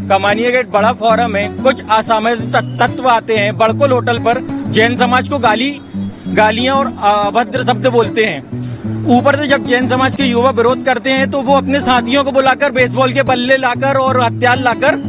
Kamania gate बड़ा forum है, कुछ असामाजिक तत्व आते हैं बड़कुल होटल पर, जैन समाज को गालियां और अभद्र शब्द बोलते हैं। ऊपर से जब जैन समाज के युवा विरोध करते हैं तो वो अपने साथियों को बुलाकर बेसबॉल के बल्ले लाकर और हथियार लाकर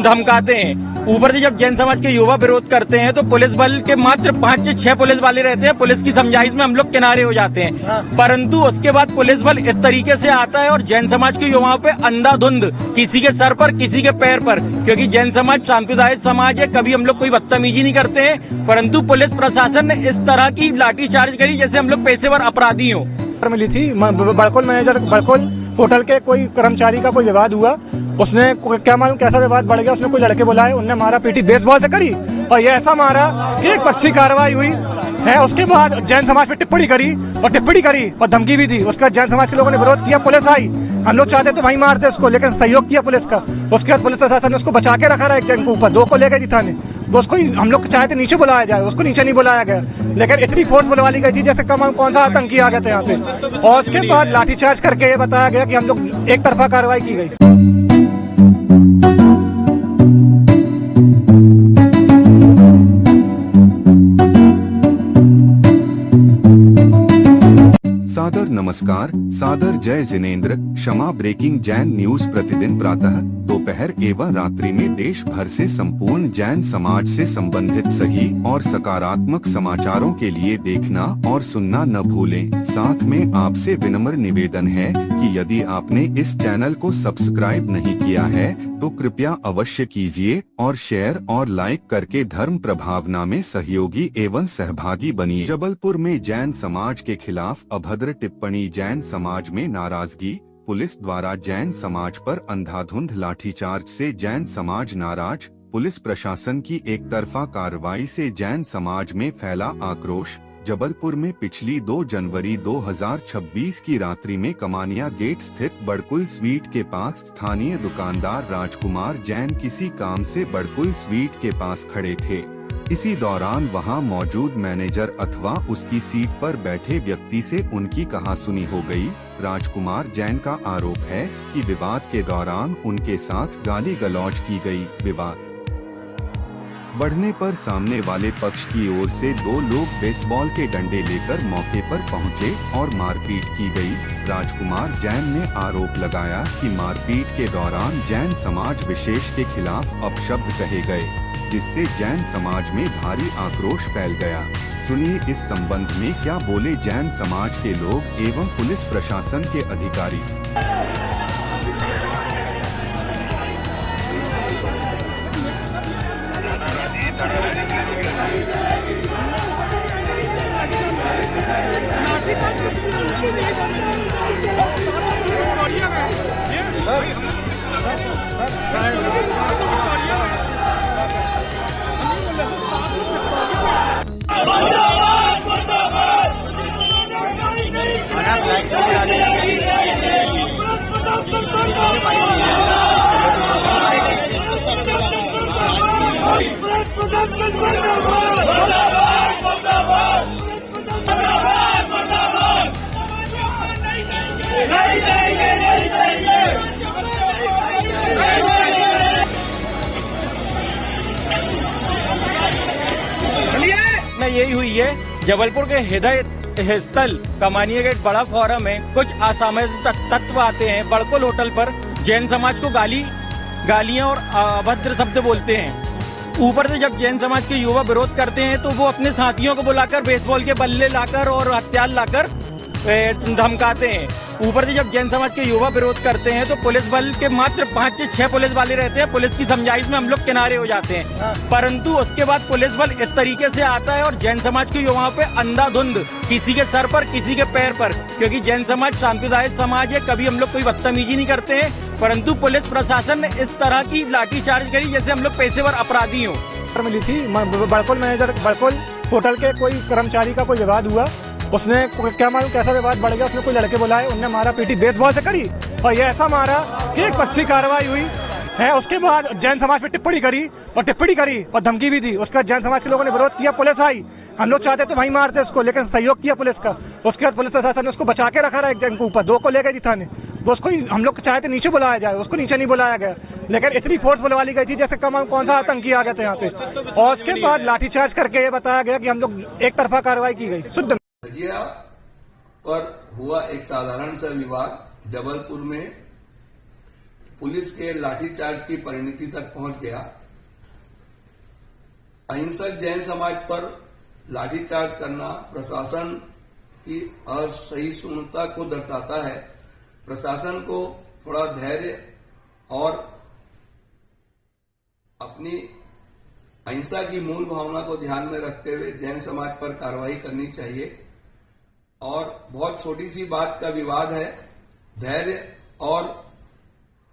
धमकाते हैं। ऊपर से जब जैन समाज के युवा विरोध करते हैं तो पुलिस बल के मात्र 5 से 6 पुलिस वाले रहते हैं। पुलिस की समझाइश में हम लोग किनारे हो जाते हैं, परंतु उसके बाद पुलिस बल इस तरीके से आता है और जैन समाज के युवाओं पे अंधाधुंध, किसी के सर पर किसी के पैर पर, क्योंकि जैन समाज सांप्रदायिक समाज है, कभी हम लोग कोई बदतमीजी नहीं करते हैं, परंतु पुलिस प्रशासन ने इस तरह की लाठीचार्ज करी जैसे हम लोग पेशेवर अपराधी हो। मिली थी बड़कुल मैनेजर, बड़कुल होटल के कोई कर्मचारी का कोई विवाद हुआ, उसने क्या मालूम कैसा विवाद बढ़ गया, उसने कुछ लड़के बुलाए, उनने मारा पीटी बेसबॉल से करी और ये ऐसा मारा कि एक अच्छी कार्रवाई हुई है। उसके बाद जैन समाज पे टिप्पणी करी और धमकी भी दी। उसका जैन समाज के लोगों ने विरोध किया, पुलिस आई, हम लोग चाहते तो वहीं मारते उसको, लेकिन सहयोग किया पुलिस का। उसके बाद पुलिस प्रशासन ने उसको बचा के रखा रहा, एक जन के ऊपर 2 को ले गए थाने। तो उसको हम लोग चाहते नीचे बुलाया जाए, उसको नीचे नहीं बुलाया गया, लेकिन इतनी फोर्स बुलवा ली गई थी जैसे कौन सा आतंकी आ गया था यहाँ पे। और उसके बाद लाठीचार्ज करके ये बताया गया कि हम लोग एक तरफा कार्रवाई की गई। सादर नमस्कार, सादर जय जिनेंद्र, क्षमा ब्रेकिंग जैन न्यूज प्रतिदिन प्रातः, दोपहर एवं रात्रि में देश भर से संपूर्ण जैन समाज से संबंधित सही और सकारात्मक समाचारों के लिए देखना और सुनना न भूलें। साथ में आपसे विनम्र निवेदन है कि यदि आपने इस चैनल को सब्सक्राइब नहीं किया है तो कृपया अवश्य कीजिए और शेयर और लाइक करके धर्म प्रभावना में सहयोगी एवं सहभागी बनिए। जबलपुर में जैन समाज के खिलाफ अभद्र टिप्पणी, जैन समाज में नाराजगी, पुलिस द्वारा जैन समाज पर अंधाधुंध लाठीचार्ज से जैन समाज नाराज, पुलिस प्रशासन की एक तरफा कार्रवाई से जैन समाज में फैला आक्रोश। जबलपुर में पिछली 2 जनवरी 2026 की रात्रि में कमानिया गेट स्थित बड़कुल स्वीट के पास स्थानीय दुकानदार राजकुमार जैन किसी काम से बड़कुल स्वीट के पास खड़े थे। इसी दौरान वहां मौजूद मैनेजर अथवा उसकी सीट पर बैठे व्यक्ति से उनकी कहासुनी हो गई। राजकुमार जैन का आरोप है कि विवाद के दौरान उनके साथ गाली गलौज की गई। विवाद बढ़ने पर सामने वाले पक्ष की ओर से 2 लोग बेसबॉल के डंडे लेकर मौके पर पहुंचे और मारपीट की गई। राजकुमार जैन ने आरोप लगाया कि मारपीट के दौरान जैन समाज विशेष के खिलाफ अपशब्द कहे गए, जिससे जैन समाज में भारी आक्रोश फैल गया। सुनिए इस संबंध में क्या बोले जैन समाज के लोग एवं पुलिस प्रशासन के अधिकारी। यही हुई है। जबलपुर के हृदय स्थल कमानिया गेट बड़ा फोरम है, कुछ असामाजिक तत्व आते हैं बड़कुल होटल पर, जैन समाज को गालियां और अभद्र शब्द बोलते हैं। ऊपर से जब जैन समाज के युवा विरोध करते हैं तो वो अपने साथियों को बुलाकर बेसबॉल के बल्ले लाकर और हथियार लाकर धमकाते हैं। ऊपर से जब जैन समाज के युवा विरोध करते हैं तो पुलिस बल के मात्र 5 से 6 पुलिस वाले रहते हैं। पुलिस की समझाइश में हम लोग किनारे हो जाते हैं, परंतु उसके बाद पुलिस बल इस तरीके से आता है और जैन समाज के युवाओं पे अंधाधुंध, किसी के सर पर किसी के पैर पर, क्योंकि जैन समाज सांप्रदायिक समाज है, कभी हम लोग कोई बदतमीजी नहीं करते हैं, परंतु पुलिस प्रशासन ने इस तरह की लाठीचार्ज करी जैसे हम लोग पेशेवर अपराधी हो। मिली थी बड़कुल मैनेजर, बड़कुल होटल के कोई कर्मचारी का कोई विवाद हुआ, उसने क्या मालूम कैसा विवाद बढ़ गया, उसने कोई लड़के बुलाए, उनने मारा पीटी बेसबॉल से करी और ये ऐसा मारा कि एक अच्छी कार्रवाई हुई है। उसके बाद जैन समाज पे टिप्पणी करी और धमकी भी दी। उसका जैन समाज के लोगों ने विरोध किया, पुलिस आई, हम लोग चाहते तो वहीं मारते उसको, लेकिन सहयोग किया पुलिस का। उसके बाद पुलिस प्रशासन ने उसको बचा के रखा रहा, एक जन के ऊपर 2 को ले गए थाने। तो उसको हम लोग चाहते नीचे बुलाया जाए, उसको नीचे नहीं बुलाया गया, लेकिन इतनी फोर्सफुल वाली गई थी जैसे कौन सा आतंकी आ गए थे यहाँ पे। और उसके बाद लाठीचार्ज करके ये बताया गया कि हम लोग एक तरफा कार्रवाई की गई। शुद्ध भजिया पर हुआ एक साधारण सा विवाद जबलपुर में पुलिस के लाठीचार्ज की परिणति तक पहुंच गया। अहिंसक जैन समाज पर लाठीचार्ज करना प्रशासन की असहिष्णुता को दर्शाता है। प्रशासन को थोड़ा धैर्य और अपनी अहिंसा की मूल भावना को ध्यान में रखते हुए जैन समाज पर कार्रवाई करनी चाहिए। और बहुत छोटी सी बात का विवाद है, धैर्य और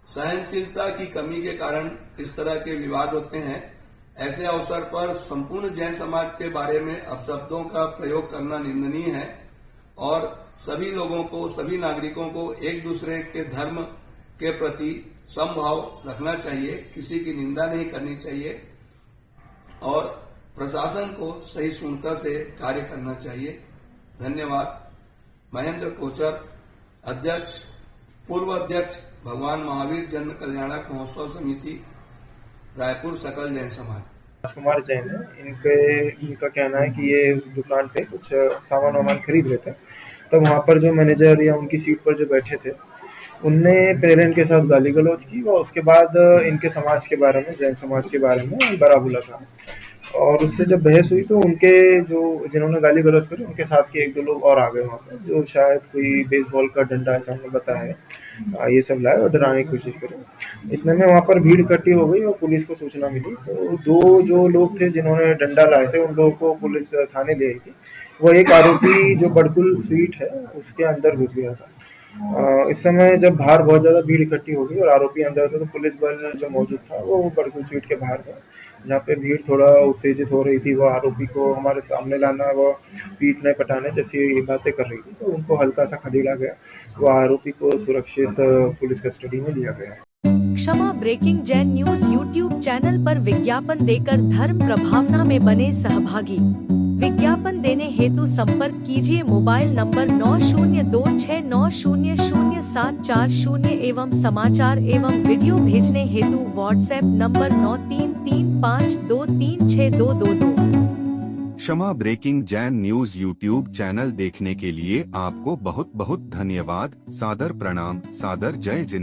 सहनशीलता की कमी के कारण इस तरह के विवाद होते हैं। ऐसे अवसर पर संपूर्ण जैन समाज के बारे में अपशब्दों का प्रयोग करना निंदनीय है और सभी लोगों को, सभी नागरिकों को एक दूसरे के धर्म के प्रति समभाव रखना चाहिए, किसी की निंदा नहीं करनी चाहिए और प्रशासन को सहिष्णुता से कार्य करना चाहिए। धन्यवाद। महेंद्र कोचर, अध्यक्ष, पूर्व अध्यक्ष, भगवान महावीर जन्म कल्याणक महोत्सव समिति, रायपुर सकल जैन समाज। राजकुमार जैन है। इनका कहना है कि ये उस दुकान पे कुछ सामान खरीद रहे थे, तब वहाँ पर जो मैनेजर या उनकी सीट पर जो बैठे थे उनने पहले इनके साथ गाली गलौज की और उसके बाद इनके समाज के बारे में, जैन समाज के बारे में बड़ा बुला था। और उससे जब बहस हुई तो उनके जो जिन्होंने गाली गलौज करी उनके साथ के एक दो लोग और आ गए वहाँ पर, जो शायद कोई बेसबॉल का डंडा ऐसा उन्होंने बताया है, ये सब लाए और डराने की कोशिश करी। इतने में वहाँ पर भीड़ इकट्ठी हो गई और पुलिस को सूचना मिली तो दो जो लोग थे जिन्होंने डंडा लाए थे उन लोगों को पुलिस थाने ले आई थी। वो एक आरोपी जो बड़कुल स्वीट है उसके अंदर घुस गया था। इस समय जब बाहर बहुत ज्यादा भीड़ इकट्ठी हो गई और आरोपी अंदर था तो पुलिस बल जो मौजूद था वो बड़कुल स्वीट के बाहर था, जहाँ पे भीड़ थोड़ा उत्तेजित हो रही थी। वो आरोपी को हमारे सामने लाना, वो पीटने पटाने जैसी बातें कर रही थी, तो उनको हल्का सा खदेड़ा गया। वो आरोपी को सुरक्षित पुलिस कस्टडी में लिया गया। Kshama breaking Jain news YouTube channel पर विज्ञापन देकर धर्म प्रभावना में बने सहभागी। विज्ञापन देने हेतु संपर्क कीजिए मोबाइल नंबर 9026900740 एवं समाचार एवं वीडियो भेजने हेतु WhatsApp number 9335236222। Kshama breaking Jain news YouTube channel देखने के लिए आपको बहुत बहुत धन्यवाद। सादर प्रणाम, सादर जय जिनेंद्र।